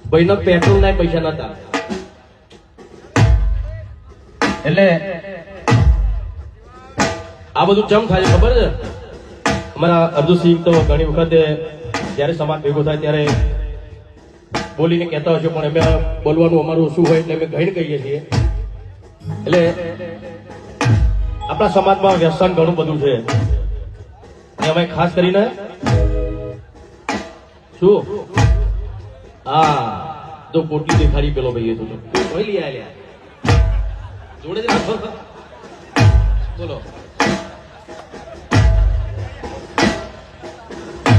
ભાઈનો પેટ્રોલ ના પૈસા નતા એટલે આ બધું ચમ થાય ખબર છે અમારા અર્જુનસિંહ તો ઘણી વખતે જ્યારે સમાજ ભેગો થાય ત્યારે બોલીને કહેતા હશે પણ અમે બોલવાનું અમારું શું હોય એટલે અમે ઘણી કહીએ છીએ એટલે આપણા સમાજમાં વ્યસન ઘણું બધું છે અમે ખાસ કરીને શું હા તો પોટલી દેખાડી પેલો ભાઈ તો જોઈ લઈ આલ્યા જોડે જ રાખો બોલો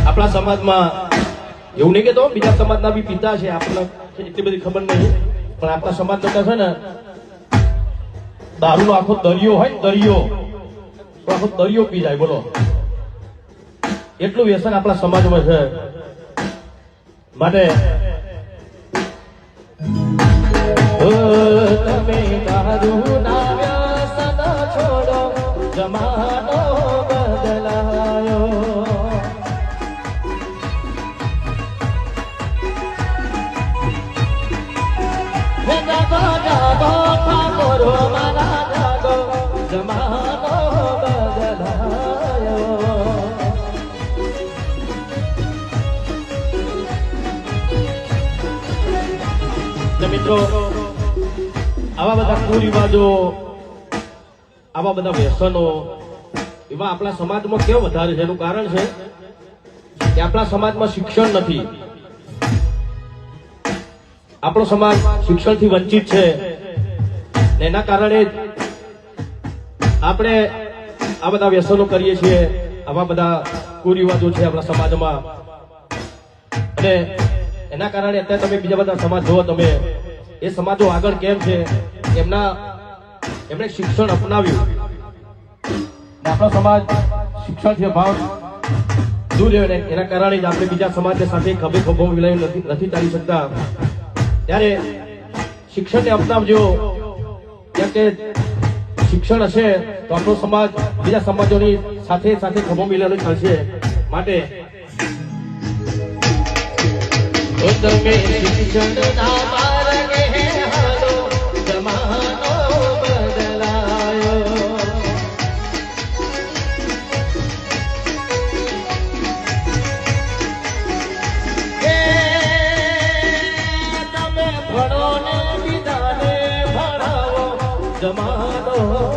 આપણા સમાજમાં એવું નહીં કેતો બીજા સમાજના બી પિતા છે આપણને એટલી બધી ખબર નહીં પણ આપણા સમાજ કરતા છે ને દારૂનો આખો દરિયો હોય ને દરિયો તો આખો દરિયો પી જાય બોલો એટલું વ્યસન આપણા સમાજમાં છે માટે તમે દારૂના વ્યસન છોડો જમાનો બદલાયો મિત્રો આવા બધા કુરિવાજો આવા બધા વ્યસનો એવા આપણા સમાજમાં કેમ વધારે છે એનું કારણ છે કે આપણા સમાજમાં શિક્ષણ નથી આપણો સમાજ શિક્ષણથી વંચિત છે ને એના કારણે આપણે આ બધા વ્યસનો કરીએ છીએ આવા બધા કુરિવાજો છે આપણા સમાજમાં અને એના કારણે અત્યારે તમે બીજા બધા સમાજ જુઓ તમે એ સમાજો આગળ કેમ છે એમણે શિક્ષણ અપનાવ્યું આપણો સમાજ શિક્ષણથી ભાવ દૂર રહ્યો ને એના કારણે જ આપણે બીજા સમાજ સાથે ખભે ખભો મિલાવી નથી ચાલી શકતા ત્યારે શિક્ષણને અપનાવજો કેમ કે શિક્ષણ હશે તો આપણો સમાજ બીજા સમાજોની સાથે સાથે ખભો મિલાવી ચાલશે માટે તમે શિક્ષણના માર્ગે હાલો જમાનો બદલાયો તમે ભણો ને બીજાને ભણાવો જમાનો